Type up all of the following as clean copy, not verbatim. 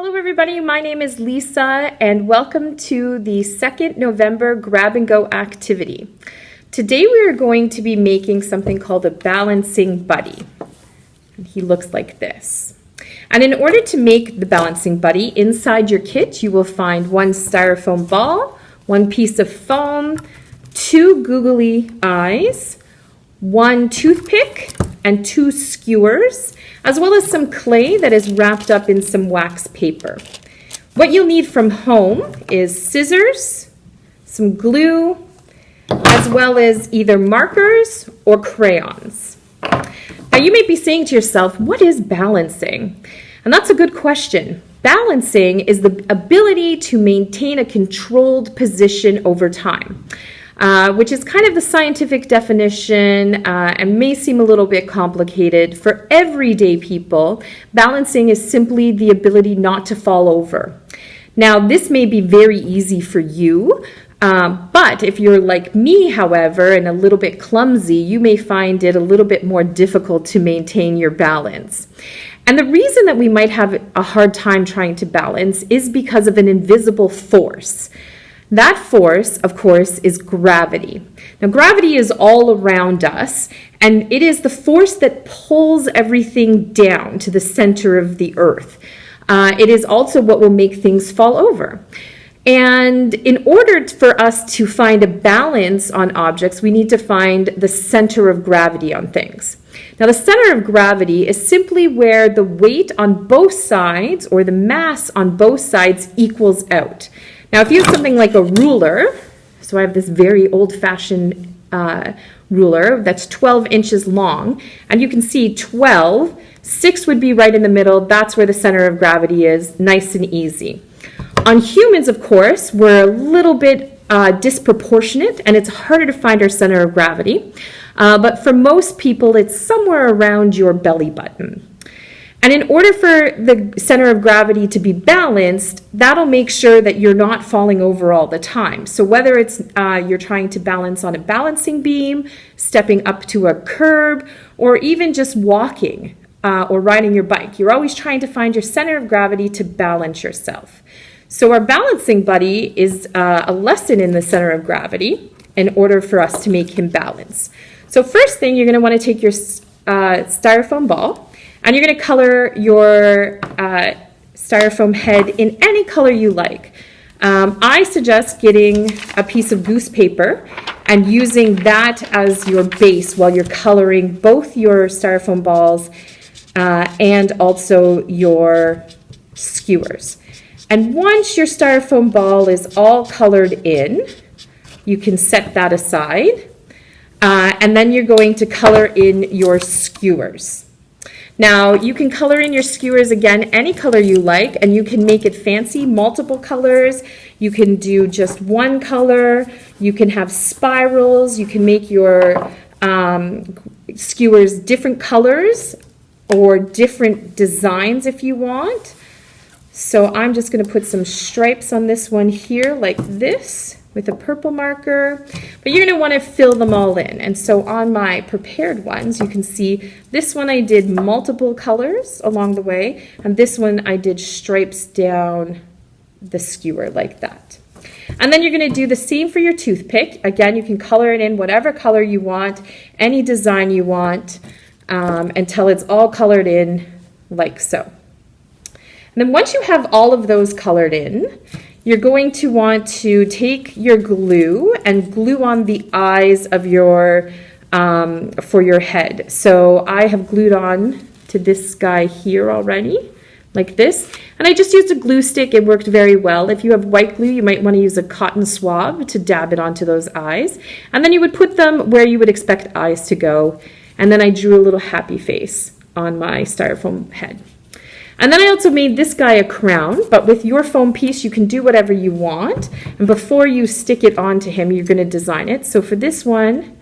Hello everybody, my name is Lisa and welcome to the 2nd November Grab and Go activity. Today we are going to be making something called a balancing buddy. And he looks like this. And in order to make the balancing buddy, inside your kit you will find one styrofoam ball, one piece of foam, two googly eyes, one toothpick, and two skewers, as well as some clay that is wrapped up in some wax paper. What you'll need from home is scissors, some glue, as well as either markers or crayons. Now you may be saying to yourself, what is balancing? And that's a good question. Balancing is the ability to maintain a controlled position over time. Which is kind of the scientific definition and may seem a little bit complicated. For everyday people, balancing is simply the ability not to fall over. Now, this may be very easy for you, but if you're like me, however, and a little bit clumsy, you may find it a little bit more difficult to maintain your balance. And the reason that we might have a hard time trying to balance is because of an invisible force. That force, of course, is gravity. Now, gravity is all around us, and it is the force that pulls everything down to the center of the earth. It is also what will make things fall over. And in order for us to find a balance on objects, we need to find the center of gravity on things. Now, the center of gravity is simply where the weight on both sides, or the mass on both sides, equals out. Now, if you have something like a ruler, so I have this very old-fashioned ruler that's 12 inches long, and you can see 12, 6 would be right in the middle. That's where the center of gravity is, nice and easy. On humans, of course, we're a little bit disproportionate, and it's harder to find our center of gravity. But for most people, it's somewhere around your belly button. And in order for the center of gravity to be balanced, that'll make sure that you're not falling over all the time. So whether it's you're trying to balance on a balancing beam, stepping up to a curb, or even just walking or riding your bike, you're always trying to find your center of gravity to balance yourself. So our balancing buddy is a lesson in the center of gravity in order for us to make him balance. So first thing, you're going to want to take your styrofoam ball, and you're going to color your styrofoam head in any color you like. I suggest getting a piece of goose paper and using that as your base while you're coloring both your styrofoam balls and also your skewers. And once your styrofoam ball is all colored in, you can set that aside. And then you're going to color in your skewers. Now, you can color in your skewers, again, any color you like, and you can make it fancy, multiple colors. You can do just one color. You can have spirals. You can make your skewers different colors or different designs if you want. So I'm just going to put some stripes on this one here like this with a purple marker, but you're going to want to fill them all in. And so on my prepared ones, you can see this one I did multiple colors along the way, and this one I did stripes down the skewer like that. And then you're going to do the same for your toothpick. Again, you can color it in whatever color you want, any design you want, until it's all colored in like so. And then once you have all of those colored in, you're going to want to take your glue and glue on the eyes of your, for your head. So I have glued on to this guy here already, like this. And I just used a glue stick. It worked very well. If you have white glue, you might want to use a cotton swab to dab it onto those eyes. And then you would put them where you would expect eyes to go. And then I drew a little happy face on my styrofoam head. And then I also made this guy a crown, but with your foam piece, you can do whatever you want. And before you stick it onto him, you're going to design it. So for this one,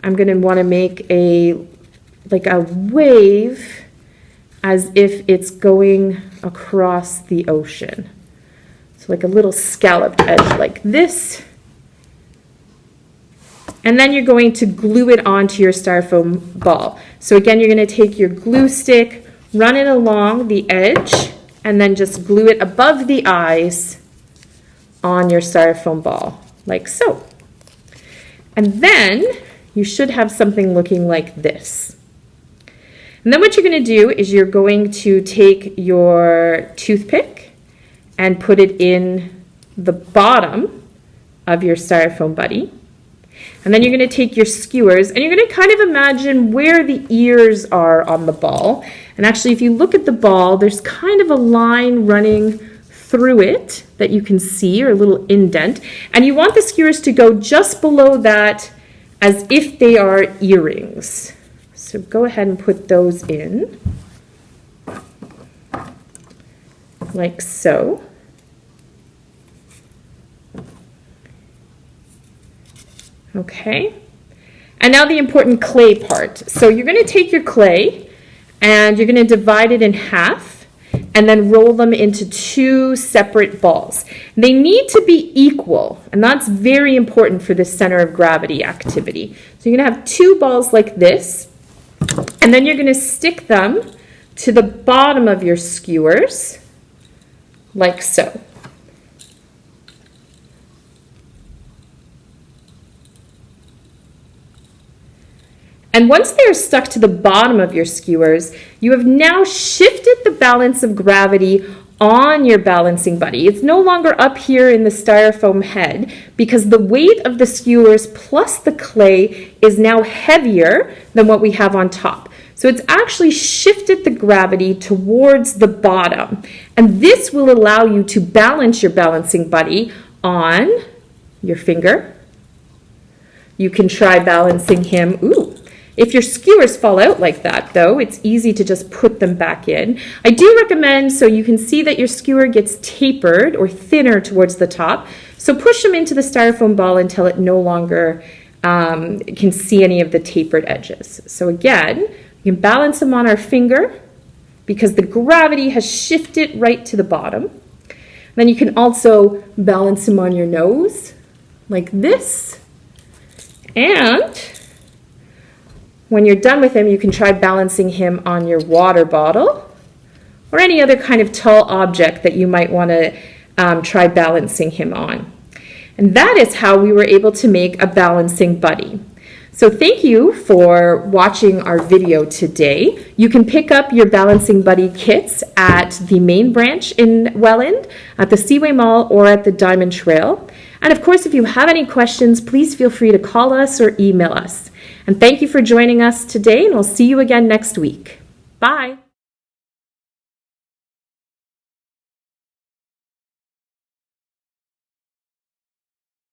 I'm going to want to make like a wave as if it's going across the ocean. So like a little scalloped edge like this. And then you're going to glue it onto your styrofoam ball. So again, you're going to take your glue stick, run it along the edge and then just glue it above the eyes on your styrofoam ball, like so. And then you should have something looking like this. And then what you're going to do is you're going to take your toothpick and put it in the bottom of your styrofoam buddy. And then you're going to take your skewers and you're going to kind of imagine where the ears are on the ball. And actually, if you look at the ball, there's kind of a line running through it that you can see, or a little indent. And you want the skewers to go just below that as if they are earrings. So go ahead and put those in, like so. Okay, and now the important clay part. So you're going to take your clay and you're going to divide it in half and then roll them into two separate balls. They need to be equal, and that's very important for the center of gravity activity. So you're going to have two balls like this, and then you're going to stick them to the bottom of your skewers, like so. And once they're stuck to the bottom of your skewers, you have now shifted the balance of gravity on your balancing buddy. It's no longer up here in the styrofoam head because the weight of the skewers plus the clay is now heavier than what we have on top. So it's actually shifted the gravity towards the bottom. And this will allow you to balance your balancing buddy on your finger. You can try balancing him, if your skewers fall out like that, though, it's easy to just put them back in. I do recommend, so you can see that your skewer gets tapered or thinner towards the top. So push them into the styrofoam ball until it no longer can see any of the tapered edges. So again, we can balance them on our finger because the gravity has shifted right to the bottom. Then you can also balance them on your nose like this. And when you're done with him, you can try balancing him on your water bottle or any other kind of tall object that you might want to try balancing him on. And that is how we were able to make a balancing buddy. So thank you for watching our video today. You can pick up your balancing buddy kits at the main branch in Welland, at the Seaway Mall, or at the Diamond Trail. And of course, if you have any questions, please feel free to call us or email us. And thank you for joining us today, and we'll see you again next week. Bye.